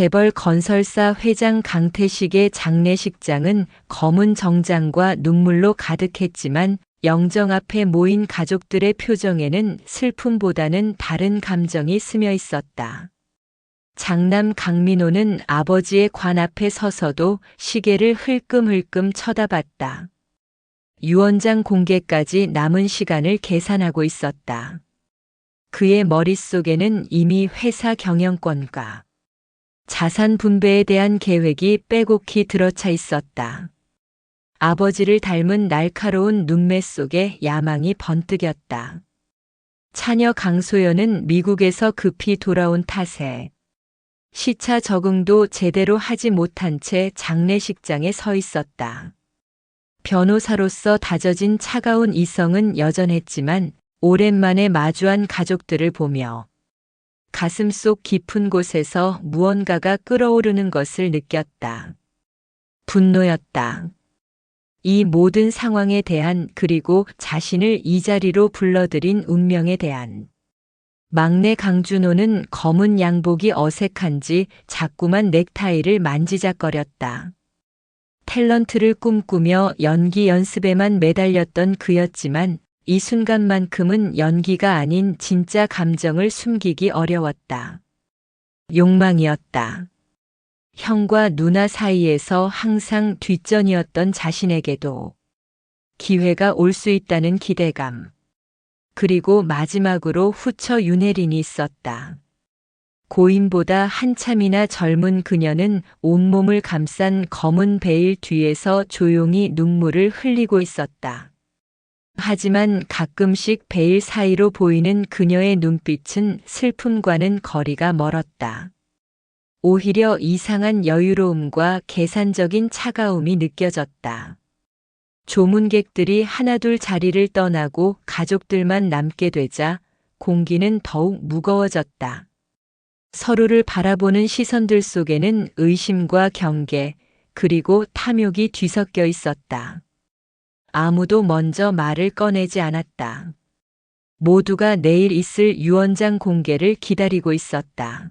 재벌 건설사 회장 강태식의 장례식장은 검은 정장과 눈물로 가득했지만 영정 앞에 모인 가족들의 표정에는 슬픔보다는 다른 감정이 스며 있었다. 장남 강민호는 아버지의 관 앞에 서서도 시계를 흘끔흘끔 쳐다봤다. 유언장 공개까지 남은 시간을 계산하고 있었다. 그의 머릿속에는 이미 회사 경영권과 자산 분배에 대한 계획이 빼곡히 들어차 있었다. 아버지를 닮은 날카로운 눈매 속에 야망이 번뜩였다. 차녀 강소연은 미국에서 급히 돌아온 탓에 시차 적응도 제대로 하지 못한 채 장례식장에 서 있었다. 변호사로서 다져진 차가운 이성은 여전했지만 오랜만에 마주한 가족들을 보며 가슴속 깊은 곳에서 무언가가 끓어오르는 것을 느꼈다. 분노였다. 이 모든 상황에 대한, 그리고 자신을 이 자리로 불러들인 운명에 대한. 막내 강준호는 검은 양복이 어색한지 자꾸만 넥타이를 만지작거렸다. 탤런트를 꿈꾸며 연기 연습에만 매달렸던 그였지만 이 순간만큼은 연기가 아닌 진짜 감정을 숨기기 어려웠다. 욕망이었다. 형과 누나 사이에서 항상 뒷전이었던 자신에게도 기회가 올 수 있다는 기대감. 그리고 마지막으로 후처 윤혜린이 있었다. 고인보다 한참이나 젊은 그녀는 온몸을 감싼 검은 베일 뒤에서 조용히 눈물을 흘리고 있었다. 하지만 가끔씩 베일 사이로 보이는 그녀의 눈빛은 슬픔과는 거리가 멀었다. 오히려 이상한 여유로움과 계산적인 차가움이 느껴졌다. 조문객들이 하나둘 자리를 떠나고 가족들만 남게 되자 공기는 더욱 무거워졌다. 서로를 바라보는 시선들 속에는 의심과 경계, 그리고 탐욕이 뒤섞여 있었다. 아무도 먼저 말을 꺼내지 않았다. 모두가 내일 있을 유언장 공개를 기다리고 있었다.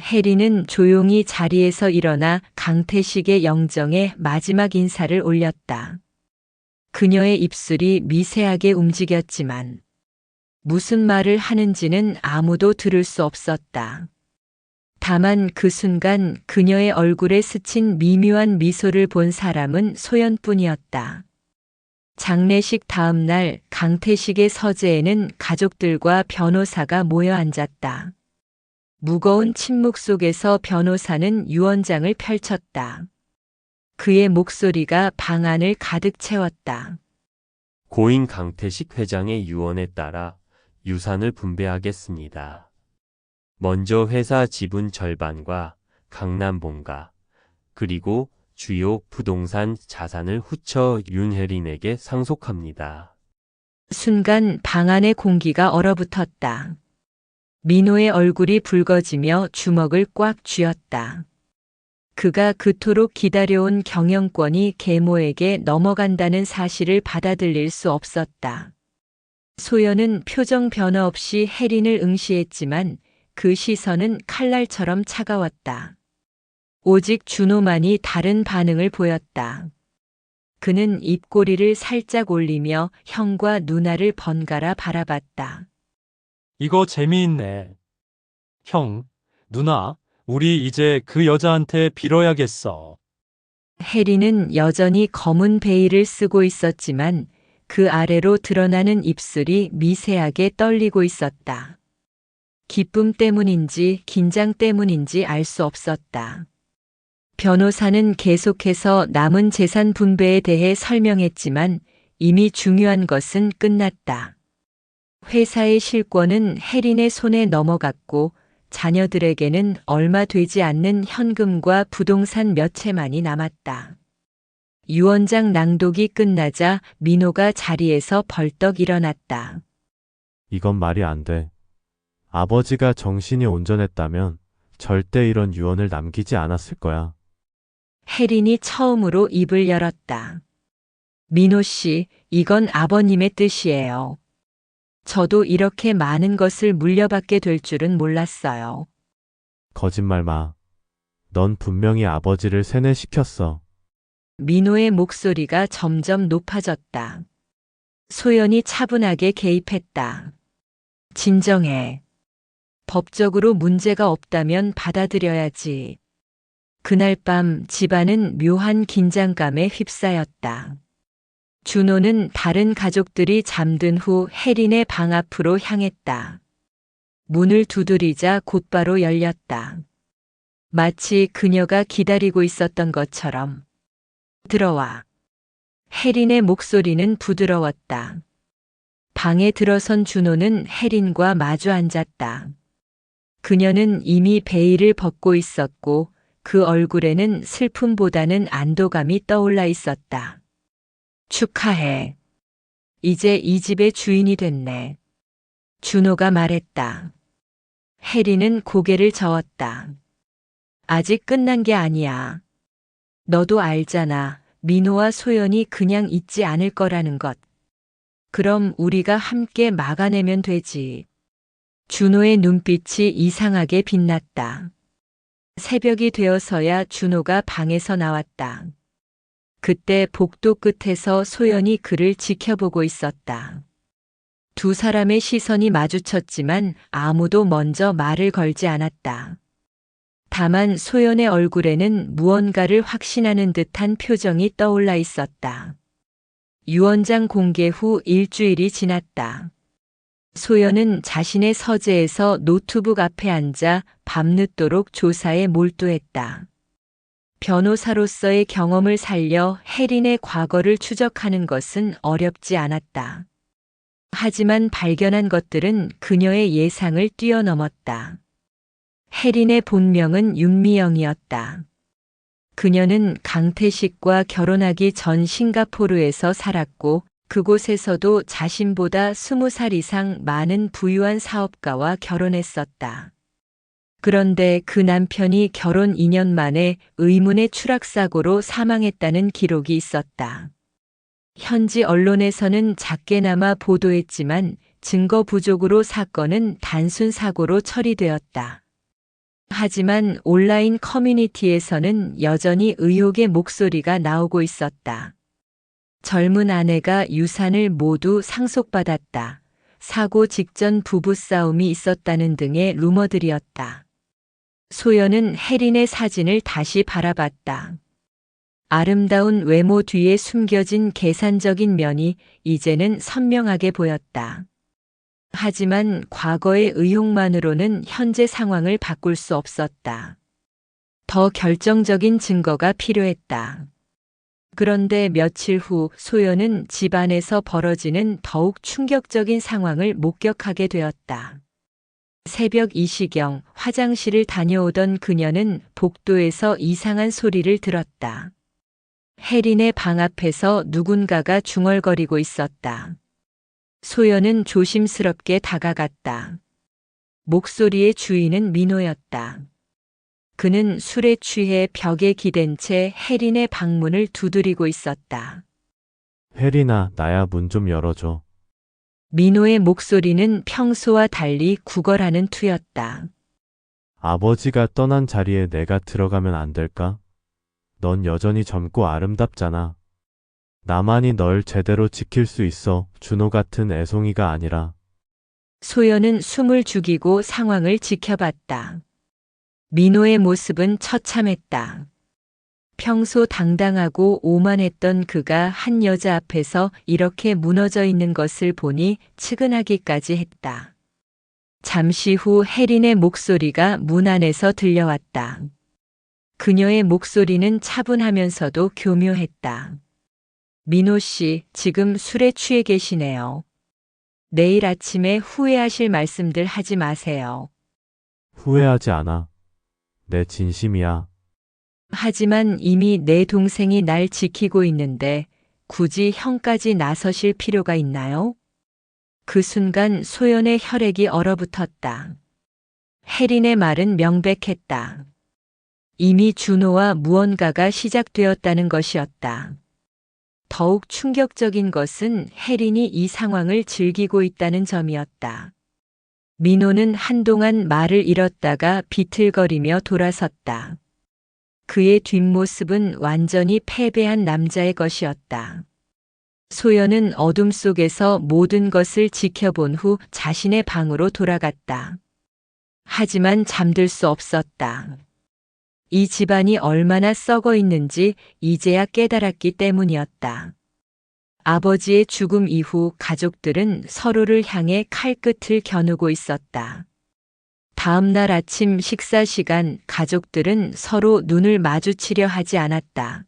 혜리는 조용히 자리에서 일어나 강태식의 영정에 마지막 인사를 올렸다. 그녀의 입술이 미세하게 움직였지만 무슨 말을 하는지는 아무도 들을 수 없었다. 다만 그 순간 그녀의 얼굴에 스친 미묘한 미소를 본 사람은 소연뿐이었다. 장례식 다음 날 강태식의 서재에는 가족들과 변호사가 모여 앉았다. 무거운 침묵 속에서 변호사는 유언장을 펼쳤다. 그의 목소리가 방 안을 가득 채웠다. 고인 강태식 회장의 유언에 따라 유산을 분배하겠습니다. 먼저 회사 지분 절반과 강남 본가, 그리고 주요 부동산 자산을 후처 윤혜린에게 상속합니다. 순간 방 안의 공기가 얼어붙었다. 민호의 얼굴이 붉어지며 주먹을 꽉 쥐었다. 그가 그토록 기다려온 경영권이 계모에게 넘어간다는 사실을 받아들일 수 없었다. 소연은 표정 변화 없이 혜린을 응시했지만 그 시선은 칼날처럼 차가웠다. 오직 준호만이 다른 반응을 보였다. 그는 입꼬리를 살짝 올리며 형과 누나를 번갈아 바라봤다. 이거 재미있네. 형, 누나, 우리 이제 그 여자한테 빌어야겠어. 혜리는 여전히 검은 베일을 쓰고 있었지만 그 아래로 드러나는 입술이 미세하게 떨리고 있었다. 기쁨 때문인지 긴장 때문인지 알 수 없었다. 변호사는 계속해서 남은 재산 분배에 대해 설명했지만 이미 중요한 것은 끝났다. 회사의 실권은 혜린의 손에 넘어갔고 자녀들에게는 얼마 되지 않는 현금과 부동산 몇 채만이 남았다. 유언장 낭독이 끝나자 민호가 자리에서 벌떡 일어났다. 이건 말이 안 돼. 아버지가 정신이 온전했다면 절대 이런 유언을 남기지 않았을 거야. 혜린이 처음으로 입을 열었다. 민호 씨, 이건 아버님의 뜻이에요. 저도 이렇게 많은 것을 물려받게 될 줄은 몰랐어요. 거짓말 마. 넌 분명히 아버지를 세뇌시켰어. 민호의 목소리가 점점 높아졌다. 소연이 차분하게 개입했다. 진정해. 법적으로 문제가 없다면 받아들여야지. 그날 밤 집안은 묘한 긴장감에 휩싸였다. 준호는 다른 가족들이 잠든 후 혜린의 방 앞으로 향했다. 문을 두드리자 곧바로 열렸다. 마치 그녀가 기다리고 있었던 것처럼. 들어와. 혜린의 목소리는 부드러웠다. 방에 들어선 준호는 혜린과 마주 앉았다. 그녀는 이미 베일을 벗고 있었고 그 얼굴에는 슬픔보다는 안도감이 떠올라 있었다. 축하해. 이제 이 집의 주인이 됐네. 준호가 말했다. 혜린은 고개를 저었다. 아직 끝난 게 아니야. 너도 알잖아. 민호와 소연이 그냥 있지 않을 거라는 것. 그럼 우리가 함께 막아내면 되지. 준호의 눈빛이 이상하게 빛났다. 새벽이 되어서야 준호가 방에서 나왔다. 그때 복도 끝에서 소연이 그를 지켜보고 있었다. 두 사람의 시선이 마주쳤지만 아무도 먼저 말을 걸지 않았다. 다만 소연의 얼굴에는 무언가를 확신하는 듯한 표정이 떠올라 있었다. 유언장 공개 후 일주일이 지났다. 소연은 자신의 서재에서 노트북 앞에 앉아 밤늦도록 조사에 몰두했다. 변호사로서의 경험을 살려 혜린의 과거를 추적하는 것은 어렵지 않았다. 하지만 발견한 것들은 그녀의 예상을 뛰어넘었다. 혜린의 본명은 윤미영이었다. 그녀는 강태식과 결혼하기 전 싱가포르에서 살았고 그곳에서도 자신보다 20살 이상 많은 부유한 사업가와 결혼했었다. 그런데 그 남편이 결혼 2년 만에 의문의 추락사고로 사망했다는 기록이 있었다. 현지 언론에서는 작게나마 보도했지만 증거 부족으로 사건은 단순 사고로 처리되었다. 하지만 온라인 커뮤니티에서는 여전히 의혹의 목소리가 나오고 있었다. 젊은 아내가 유산을 모두 상속받았다. 사고 직전 부부싸움이 있었다는 등의 루머들이었다. 소연은 혜린의 사진을 다시 바라봤다. 아름다운 외모 뒤에 숨겨진 계산적인 면이 이제는 선명하게 보였다. 하지만 과거의 의혹만으로는 현재 상황을 바꿀 수 없었다. 더 결정적인 증거가 필요했다. 그런데 며칠 후 소연은 집안에서 벌어지는 더욱 충격적인 상황을 목격하게 되었다. 새벽 2시경 화장실을 다녀오던 그녀는 복도에서 이상한 소리를 들었다. 혜린의 방 앞에서 누군가가 중얼거리고 있었다. 소연은 조심스럽게 다가갔다. 목소리의 주인은 민호였다. 그는 술에 취해 벽에 기댄 채 혜린의 방문을 두드리고 있었다. 혜린아, 나야 문 좀 열어줘. 민호의 목소리는 평소와 달리 구걸하는 투였다. 아버지가 떠난 자리에 내가 들어가면 안 될까? 넌 여전히 젊고 아름답잖아. 나만이 널 제대로 지킬 수 있어. 준호 같은 애송이가 아니라. 소연은 숨을 죽이고 상황을 지켜봤다. 민호의 모습은 처참했다. 평소 당당하고 오만했던 그가 한 여자 앞에서 이렇게 무너져 있는 것을 보니 측은하기까지 했다. 잠시 후 혜린의 목소리가 문 안에서 들려왔다. 그녀의 목소리는 차분하면서도 교묘했다. 민호 씨, 지금 술에 취해 계시네요. 내일 아침에 후회하실 말씀들 하지 마세요. 후회하지 않아. 내 진심이야. 하지만 이미 내 동생이 날 지키고 있는데 굳이 형까지 나서실 필요가 있나요? 그 순간 소연의 혈액이 얼어붙었다. 혜린의 말은 명백했다. 이미 준호와 무언가가 시작되었다는 것이었다. 더욱 충격적인 것은 혜린이 이 상황을 즐기고 있다는 점이었다. 민호는 한동안 말을 잃었다가 비틀거리며 돌아섰다. 그의 뒷모습은 완전히 패배한 남자의 것이었다. 소연은 어둠 속에서 모든 것을 지켜본 후 자신의 방으로 돌아갔다. 하지만 잠들 수 없었다. 이 집안이 얼마나 썩어 있는지 이제야 깨달았기 때문이었다. 아버지의 죽음 이후 가족들은 서로를 향해 칼끝을 겨누고 있었다. 다음 날 아침 식사 시간 가족들은 서로 눈을 마주치려 하지 않았다.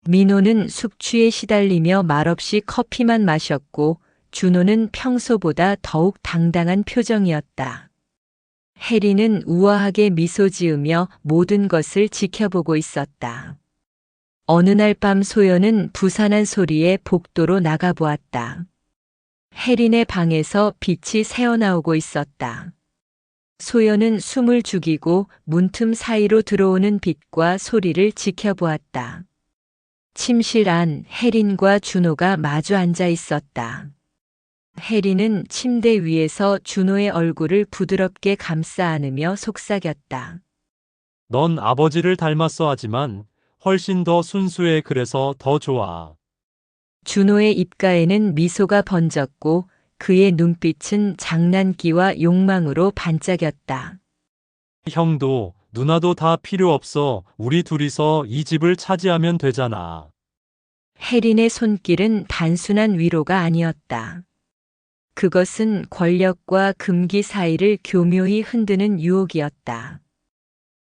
민호는 숙취에 시달리며 말없이 커피만 마셨고 준호는 평소보다 더욱 당당한 표정이었다. 혜리는 우아하게 미소 지으며 모든 것을 지켜보고 있었다. 어느 날 밤 소연은 부산한 소리에 복도로 나가보았다. 혜린의 방에서 빛이 새어나오고 있었다. 소연은 숨을 죽이고 문틈 사이로 들어오는 빛과 소리를 지켜보았다. 침실 안 혜린과 준호가 마주 앉아 있었다. 혜린은 침대 위에서 준호의 얼굴을 부드럽게 감싸 안으며 속삭였다. 넌 아버지를 닮았어 하지만 훨씬 더 순수해 그래서 더 좋아. 준호의 입가에는 미소가 번졌고 그의 눈빛은 장난기와 욕망으로 반짝였다. 형도 누나도 다 필요 없어. 우리 둘이서 이 집을 차지하면 되잖아. 혜린의 손길은 단순한 위로가 아니었다. 그것은 권력과 금기 사이를 교묘히 흔드는 유혹이었다.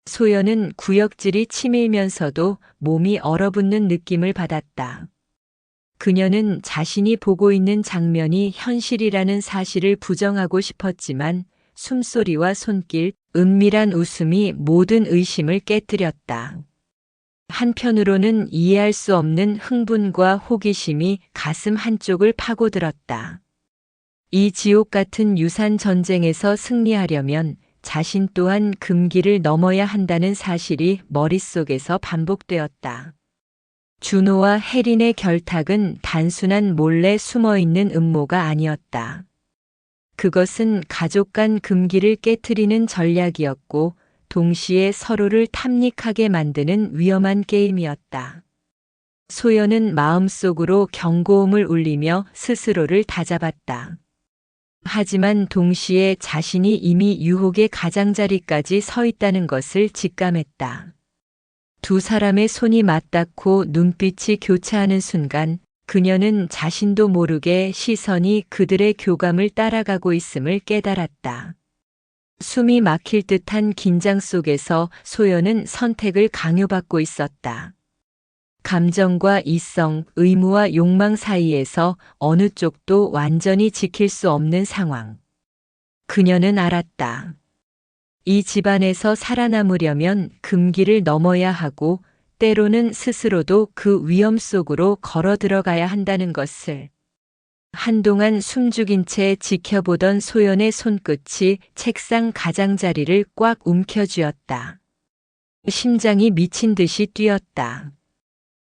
소연은 구역질이 치밀면서도 몸이 얼어붙는 느낌을 받았다. 그녀는 자신이 보고 있는 장면이 현실이라는 사실을 부정하고 싶었지만 숨소리와 손길, 은밀한 웃음이 모든 의심을 깨뜨렸다. 한편으로는 이해할 수 없는 흥분과 호기심이 가슴 한쪽을 파고들었다. 이 지옥 같은 유산 전쟁에서 승리하려면 자신 또한 금기를 넘어야 한다는 사실이 머릿속에서 반복되었다. 준호와 혜린의 결탁은 단순한 몰래 숨어있는 음모가 아니었다. 그것은 가족 간 금기를 깨트리는 전략이었고 동시에 서로를 탐닉하게 만드는 위험한 게임이었다. 소연은 마음속으로 경고음을 울리며 스스로를 다잡았다. 하지만 동시에 자신이 이미 유혹의 가장자리까지 서 있다는 것을 직감했다. 두 사람의 손이 맞닿고 눈빛이 교차하는 순간 그녀는 자신도 모르게 시선이 그들의 교감을 따라가고 있음을 깨달았다. 숨이 막힐 듯한 긴장 속에서 소연은 선택을 강요받고 있었다. 감정과 이성, 의무와 욕망 사이에서 어느 쪽도 완전히 지킬 수 없는 상황. 그녀는 알았다. 이 집안에서 살아남으려면 금기를 넘어야 하고 때로는 스스로도 그 위험 속으로 걸어 들어가야 한다는 것을. 한동안 숨죽인 채 지켜보던 소연의 손끝이 책상 가장자리를 꽉 움켜쥐었다. 심장이 미친 듯이 뛰었다.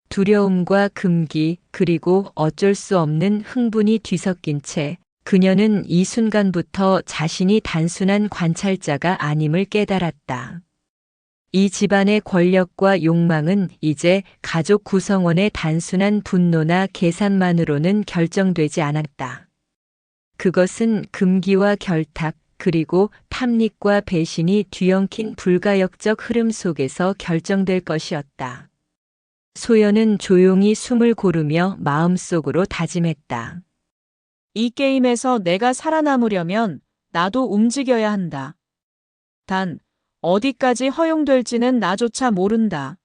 두려움과 금기 그리고 어쩔 수 없는 흥분이 뒤섞인 채 그녀는 이 순간부터 자신이 단순한 관찰자가 아님을 깨달았다. 이 집안의 권력과 욕망은 이제 가족 구성원의 단순한 분노나 계산만으로는 결정되지 않았다. 그것은 금기와 결탁 그리고 탐닉과 배신이 뒤엉킨 불가역적 흐름 속에서 결정될 것이었다. 소연은 조용히 숨을 고르며 마음속으로 다짐했다. 이 게임에서 내가 살아남으려면 나도 움직여야 한다. 단, 어디까지 허용될지는 나조차 모른다.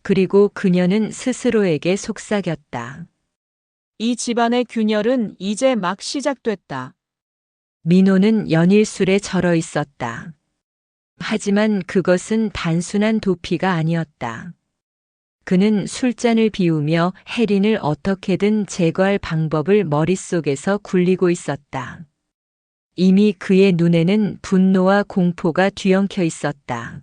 그리고 그녀는 스스로에게 속삭였다. 이 집안의 균열은 이제 막 시작됐다. 민호는 연일술에 절어 있었다. 하지만 그것은 단순한 도피가 아니었다. 그는 술잔을 비우며 혜린을 어떻게든 제거할 방법을 머릿속에서 굴리고 있었다. 이미 그의 눈에는 분노와 공포가 뒤엉켜 있었다.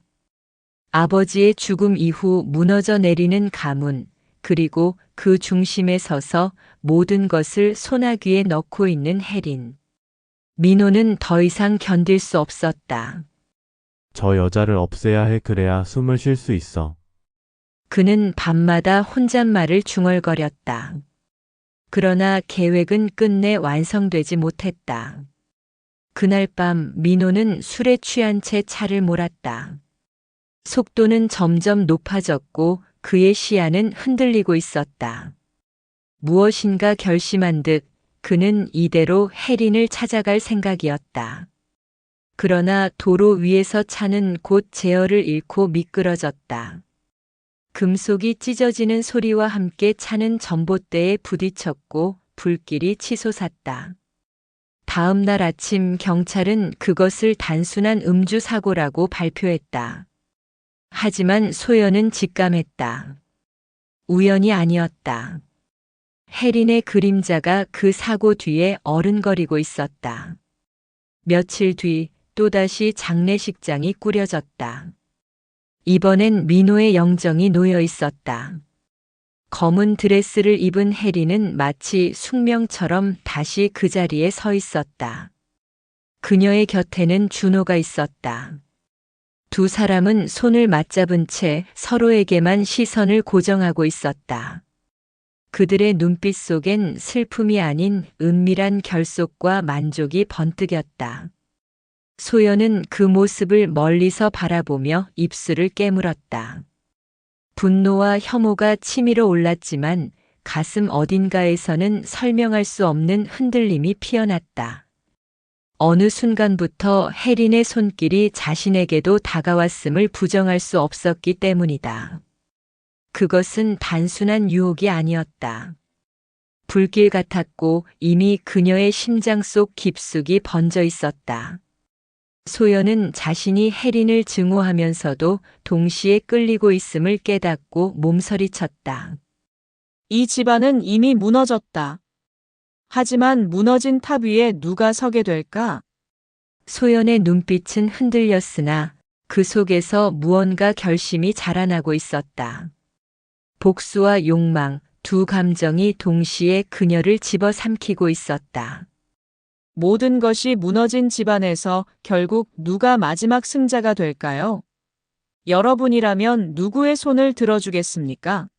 아버지의 죽음 이후 무너져 내리는 가문, 그리고 그 중심에 서서 모든 것을 소나귀에 넣고 있는 혜린. 민호는 더 이상 견딜 수 없었다. 저 여자를 없애야 해. 그래야 숨을 쉴 수 있어. 그는 밤마다 혼잣말을 중얼거렸다. 그러나 계획은 끝내 완성되지 못했다. 그날 밤 민호는 술에 취한 채 차를 몰았다. 속도는 점점 높아졌고 그의 시야는 흔들리고 있었다. 무엇인가 결심한 듯 그는 이대로 혜린을 찾아갈 생각이었다. 그러나 도로 위에서 차는 곧 제어를 잃고 미끄러졌다. 금속이 찢어지는 소리와 함께 차는 전봇대에 부딪혔고 불길이 치솟았다. 다음 날 아침 경찰은 그것을 단순한 음주 사고라고 발표했다. 하지만 소연은 직감했다. 우연이 아니었다. 혜린의 그림자가 그 사고 뒤에 어른거리고 있었다. 며칠 뒤 또다시 장례식장이 꾸려졌다. 이번엔 민호의 영정이 놓여 있었다. 검은 드레스를 입은 혜린은 마치 숙명처럼 다시 그 자리에 서 있었다. 그녀의 곁에는 준호가 있었다. 두 사람은 손을 맞잡은 채 서로에게만 시선을 고정하고 있었다. 그들의 눈빛 속엔 슬픔이 아닌 은밀한 결속과 만족이 번뜩였다. 소연은 그 모습을 멀리서 바라보며 입술을 깨물었다. 분노와 혐오가 치밀어 올랐지만 가슴 어딘가에서는 설명할 수 없는 흔들림이 피어났다. 어느 순간부터 혜린의 손길이 자신에게도 다가왔음을 부정할 수 없었기 때문이다. 그것은 단순한 유혹이 아니었다. 불길 같았고 이미 그녀의 심장 속 깊숙이 번져 있었다. 소연은 자신이 혜린을 증오하면서도 동시에 끌리고 있음을 깨닫고 몸서리쳤다. 이 집안은 이미 무너졌다. 하지만 무너진 탑 위에 누가 서게 될까? 소연의 눈빛은 흔들렸으나 그 속에서 무언가 결심이 자라나고 있었다. 복수와 욕망, 두 감정이 동시에 그녀를 집어삼키고 있었다. 모든 것이 무너진 집안에서 결국 누가 마지막 승자가 될까요? 여러분이라면 누구의 손을 들어주겠습니까?